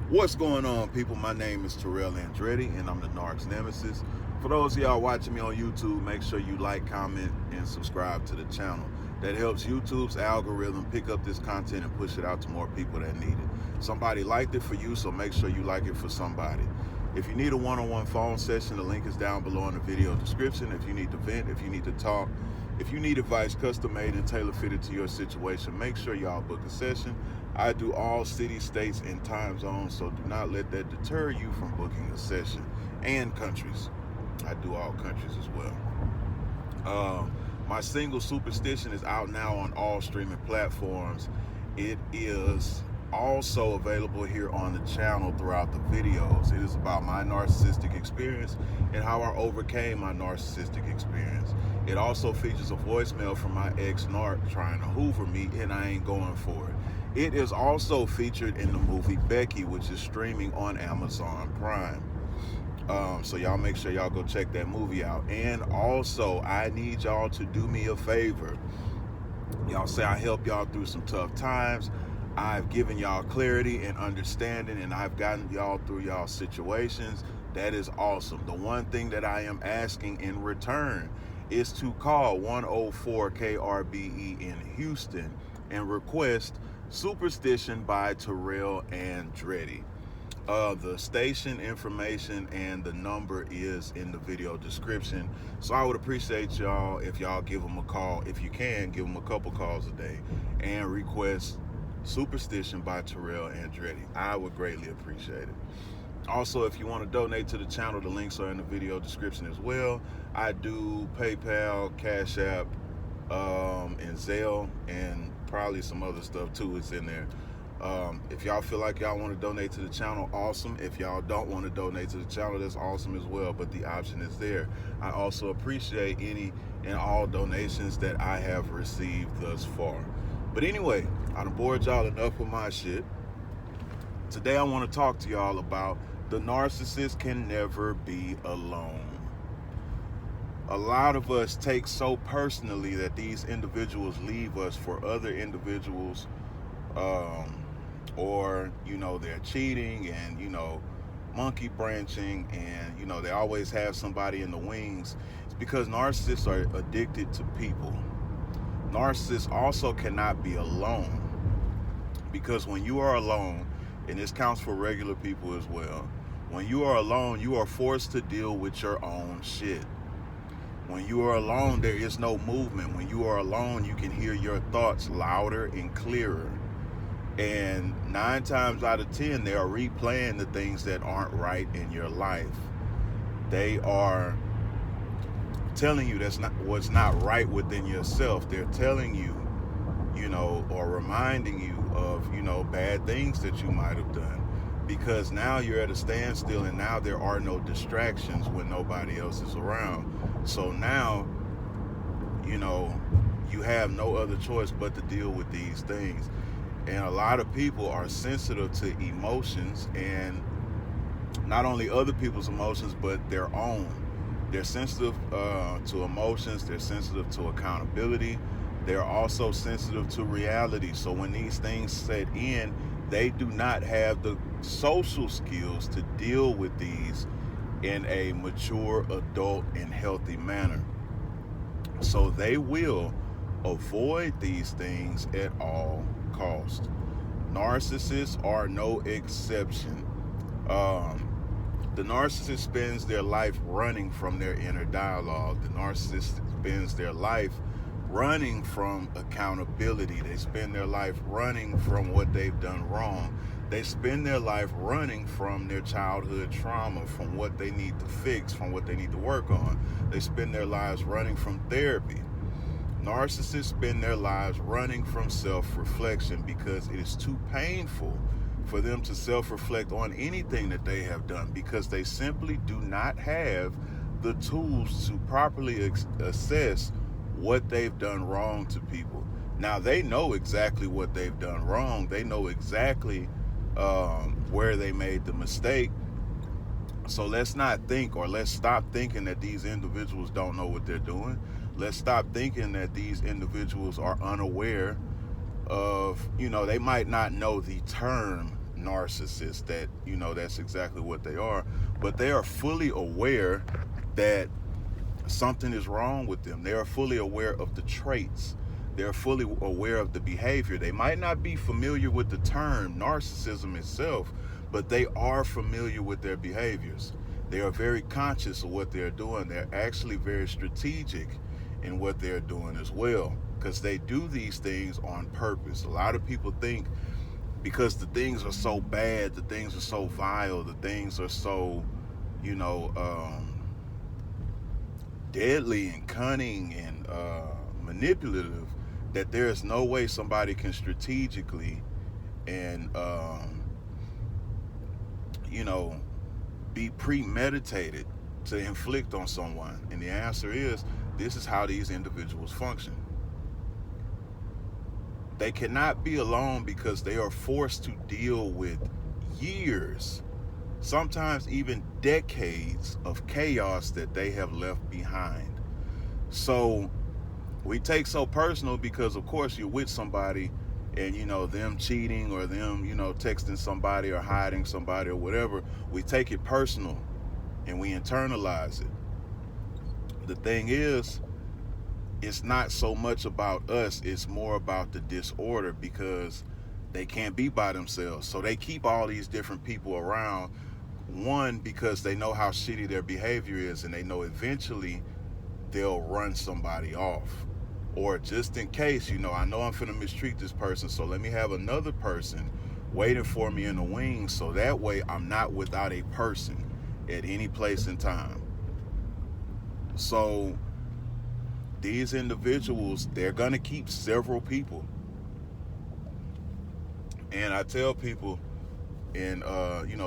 What's going on, people? My name is Terrell Andretti, and I'm the Narc's nemesis. For those of y'all watching me on YouTube, make sure you like, comment, and subscribe to the channel. That helps YouTube's algorithm pick up this content and push it out to more people that need it. Somebody liked it for you, so make sure you like it for somebody. If you need a one-on-one phone session, the link is down below in the video description. If you need to vent, if you need to talk, if you need advice custom-made and tailor-fitted to your situation, make sure y'all book a session. I do all cities, states, and time zones, so do not let that deter you from booking a session. And countries. I do all countries as well. My single Superstition is out now on all streaming platforms. It is also available here on the channel throughout the videos. It is about my narcissistic experience and how I overcame my narcissistic experience. It also features a voicemail from my ex-narc trying to hoover me, and I ain't going for it. It is also featured in the movie Becky, which is streaming on Amazon Prime. So y'all make sure y'all go check that movie out. And also, I need y'all to do me a favor. Y'all say I help y'all through some tough times. I've given y'all clarity and understanding, and I've gotten y'all through y'all situations. That is awesome. The one thing that I am asking in return is to call 104 KRBE in Houston and request Superstition by Terrell Andretti. The station information and the number is in the video description. So I would appreciate y'all if y'all give them a call. If you can, give them a couple calls a day and request Superstition by Terrell Andretti. I would greatly appreciate it. Also, if you want to donate to the channel, the links are in the video description as well. I do PayPal, Cash App, and Zelle, and probably some other stuff too is in there. If y'all feel like y'all want to donate to the channel, awesome. If y'all don't want to donate to the channel, that's awesome as well, but the option is there. I also appreciate any and all donations that I have received thus far. But anyway, I done bored y'all enough with my shit. Today I want to talk to y'all about the narcissist can never be alone. A lot of us take so personally that these individuals leave us for other individuals, or they're cheating and monkey branching, and they always have somebody in the wings. It's because narcissists are addicted to people. Narcissists also cannot be alone, because when you are alone, and this counts for regular people as well, when you are alone, you are forced to deal with your own shit. When you are alone, there is no movement. When you are alone, you can hear your thoughts louder and clearer. And 9 times out of 10, they are replaying the things that aren't right in your life. They are telling you that's not what's not right within yourself. They're telling you, or reminding you of, bad things that you might have done. Because now you're at a standstill, and now there are no distractions when nobody else is around. So now, you have no other choice but to deal with these things. And a lot of people are sensitive to emotions, and not only other people's emotions, but their own. They're sensitive to emotions. They're sensitive to accountability. They're also sensitive to reality. So when these things set in, they do not have the social skills to deal with these in a mature, adult, and healthy manner. So they will avoid these things at all costs. Narcissists are no exception. The narcissist spends their life running from their inner dialogue. The narcissist spends their life running from accountability. They spend their life running from what they've done wrong. They spend their life running from their childhood trauma, from what they need to fix, from what they need to work on. They spend their lives running from therapy. Narcissists spend their lives running from self-reflection because it is too painful for them to self-reflect on anything that they have done, because they simply do not have the tools to properly assess what they've done wrong to people. Now, they know exactly what they've done wrong. They know exactly where they made the mistake. So let's not think, or let's stop thinking that these individuals don't know what they're doing. Let's stop thinking that these individuals are unaware of, they might not know the term narcissists that, that's exactly what they are, but they are fully aware that something is wrong with them. They are fully aware of the traits. They're fully aware of the behavior. They might not be familiar with the term narcissism itself, but they are familiar with their behaviors. They are very conscious of what they're doing. They're actually very strategic in what they're doing as well, because they do these things on purpose. A lot of people think because the things are so bad, the things are so vile, the things are so, deadly and cunning and manipulative, that there is no way somebody can strategically and be premeditated to inflict on someone. And the answer is, this is how these individuals function. They cannot be alone because they are forced to deal with years, sometimes even decades of chaos that they have left behind. So we take so personal because, of course, you're with somebody and, them cheating or them, texting somebody or hiding somebody or whatever. We take it personal and we internalize it. The thing is, it's not so much about us, it's more about the disorder, because they can't be by themselves. So they keep all these different people around. One, because they know how shitty their behavior is, and they know eventually they'll run somebody off. Or just in case, I know I'm finna mistreat this person, so let me have another person waiting for me in the wings, so that way I'm not without a person at any place in time. So these individuals, they're gonna keep several people. And I tell people in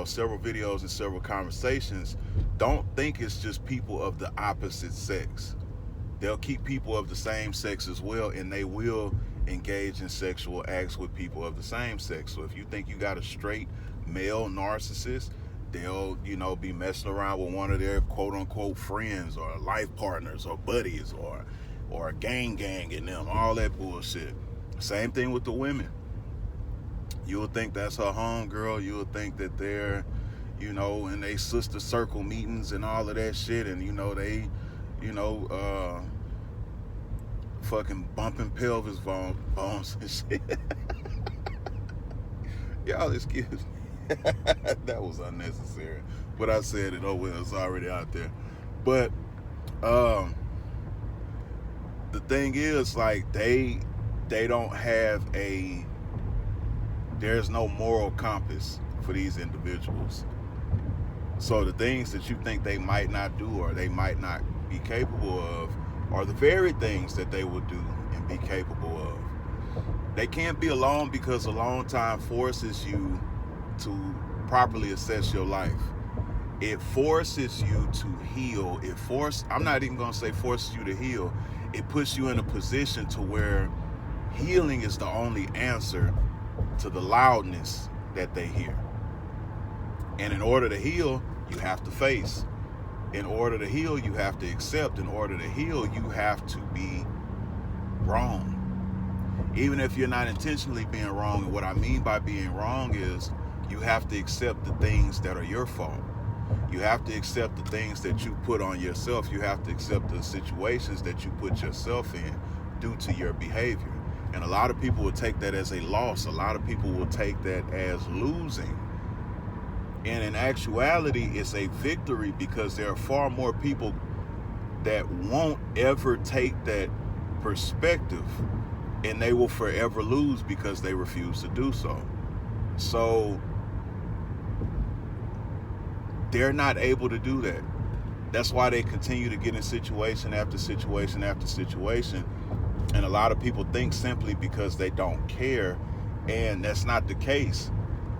several videos and several conversations, don't think it's just people of the opposite sex. They'll keep people of the same sex as well, and they will engage in sexual acts with people of the same sex. So if you think you got a straight male narcissist, they'll be messing around with one of their quote unquote friends or life partners or buddies or gang in them, all that bullshit. Same thing with the women. You'll think that's her homegirl. You'll think that they're, in they sister circle meetings and all of that shit, and they, fucking bumping pelvis bones and shit. Y'all excuse me. That was unnecessary, but I said it. Oh well, it's already out there. But the thing is, like, they don't have there's no moral compass for these individuals. So the things that you think they might not do or they might not be capable of are the very things that they will do and be capable of. They can't be alone because alone time forces you to properly assess your life. It forces you to heal. I'm not even gonna say forces you to heal. It puts you in a position to where healing is the only answer to the loudness that they hear. And in order to heal, you have to face. In order to heal, you have to accept. In order to heal, you have to be wrong. Even if you're not intentionally being wrong. And what I mean by being wrong is you have to accept the things that are your fault. You have to accept the things that you put on yourself. You have to accept the situations that you put yourself in due to your behavior. And a lot of people will take that as a loss. A lot of people will take that as losing. And in actuality, it's a victory, because there are far more people that won't ever take that perspective, and they will forever lose because they refuse to do so. So they're not able to do that. That's why they continue to get in situation after situation after situation. And a lot of people think simply because they don't care, and that's not the case.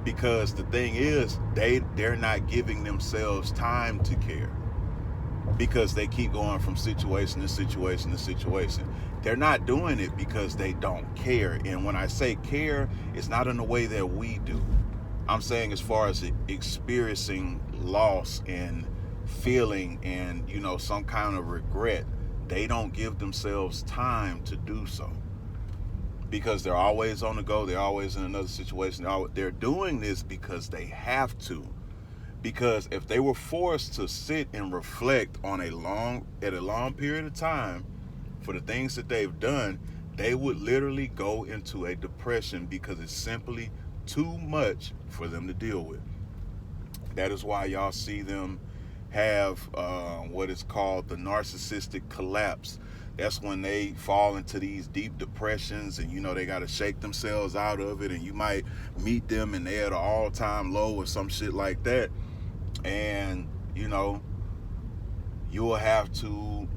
Because the thing is, they're not giving themselves time to care, because they keep going from situation to situation to situation. They're not doing it because they don't care. And when I say care, it's not in the way that we do. I'm saying as far as experiencing loss and feeling and, some kind of regret. They don't give themselves time to do so. because they're always on the go. They're always in another situation. They're doing this because they have to. Because if they were forced to sit and reflect on a long period of time for the things that they've done, they would literally go into a depression because it's simply too much for them to deal with. That is why y'all see them have what is called the narcissistic collapse. That's when they fall into these deep depressions, and they got to shake themselves out of it. And you might meet them and they're at an all-time low or some shit like that, and you'll have to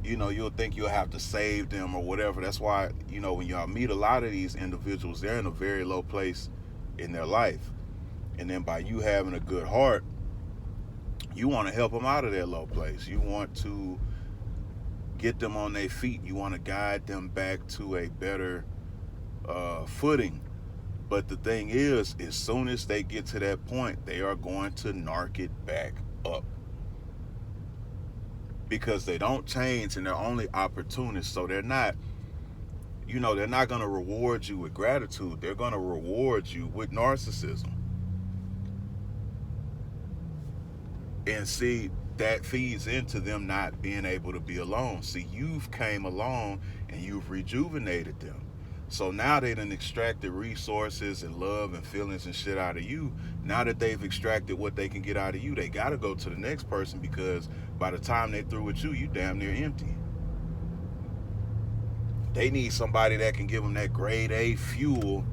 you'll think you'll have to save them or whatever. That's why when y'all meet a lot of these individuals, they're in a very low place in their life, and then by you having a good heart, you want to help them out of their low place. You want to get them on their feet. You want to guide them back to a better footing. But the thing is, as soon as they get to that point, they are going to narc it back up. Because they don't change and they're only opportunists. So they're not, they're not going to reward you with gratitude. They're going to reward you with narcissism. And see, that feeds into them not being able to be alone. See, you've came along and you've rejuvenated them. So now they done extracted resources and love and feelings and shit out of you. Now that they've extracted what they can get out of you, they got to go to the next person, because by the time they through with you damn near empty. They need somebody that can give them that grade A fuel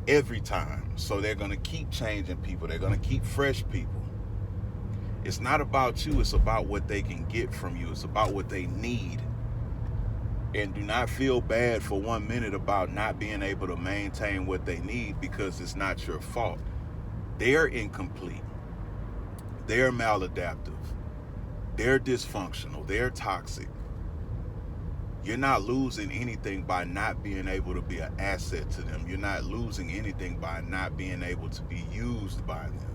every time. So they're going to keep changing people. They're going to keep fresh people. It's not about you. It's about what they can get from you. It's about what they need. And do not feel bad for 1 minute about not being able to maintain what they need, because it's not your fault. They're incomplete. They're maladaptive. They're dysfunctional. They're toxic. You're not losing anything by not being able to be an asset to them. You're not losing anything by not being able to be used by them.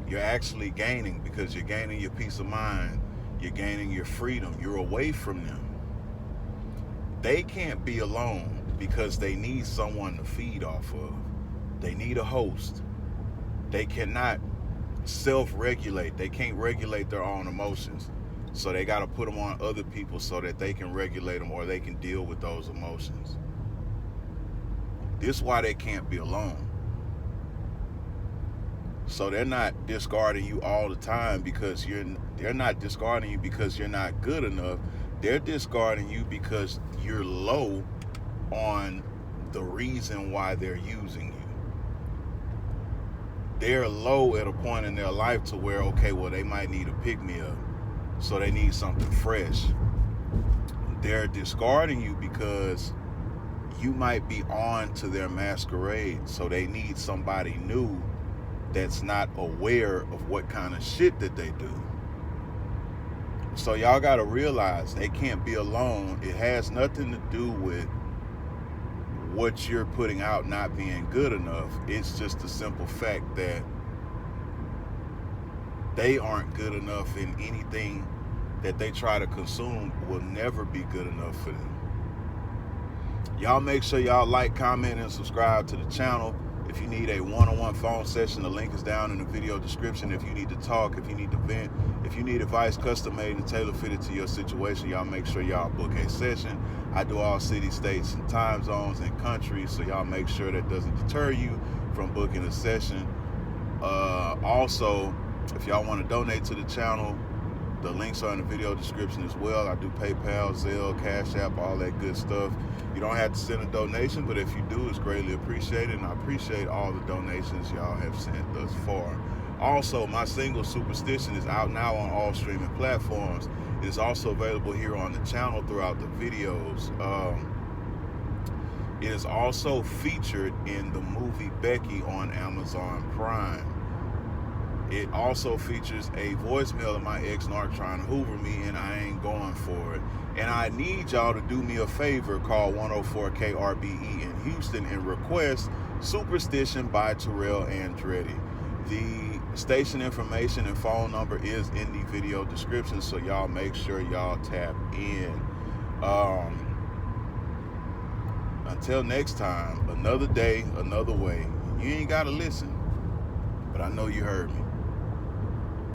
You're actually gaining, because you're gaining your peace of mind. You're gaining your freedom. You're away from them. They can't be alone because they need someone to feed off of. They need a host. They cannot self-regulate. They can't regulate their own emotions. So they got to put them on other people so that they can regulate them, or they can deal with those emotions. This is why they can't be alone. So they're not discarding you all the time because they're not discarding you because you're not good enough. They're discarding you because you're low on the reason why they're using you. They're low at a point in their life to where, okay, well, they might need a pick-me-up. So they need something fresh. They're discarding you because you might be on to their masquerade. So they need somebody new that's not aware of what kind of shit that they do. So y'all got to realize they can't be alone. It has nothing to do with what you're putting out not being good enough. It's just the simple fact that they aren't good enough, and anything that they try to consume will never be good enough for them. Y'all make sure y'all like, comment, and subscribe to the channel. If you need a one-on-one phone session, the link is down in the video description. If you need to talk, if you need to vent, if you need advice custom made and tailor fitted to your situation, y'all make sure y'all book a session. I do all cities, states, and time zones and countries, so y'all make sure that doesn't deter you from booking a session. Also, if y'all want to donate to the channel, the links are in the video description as well. I do PayPal, Zelle, Cash App, all that good stuff. You don't have to send a donation, but if you do, it's greatly appreciated, and I appreciate all the donations y'all have sent thus far. Also, my single Superstition is out now on all streaming platforms. It is also available here on the channel throughout the videos. It is also featured in the movie Becky on Amazon Prime. It also features a voicemail of my ex-narc trying to hoover me, and I ain't going for it. And I need y'all to do me a favor. Call 104 KRBE in Houston and request Superstition by Terrell Andretti. The station information and phone number is in the video description, so y'all make sure y'all tap in. Until next time, another day, another way. You ain't got to listen, but I know you heard me.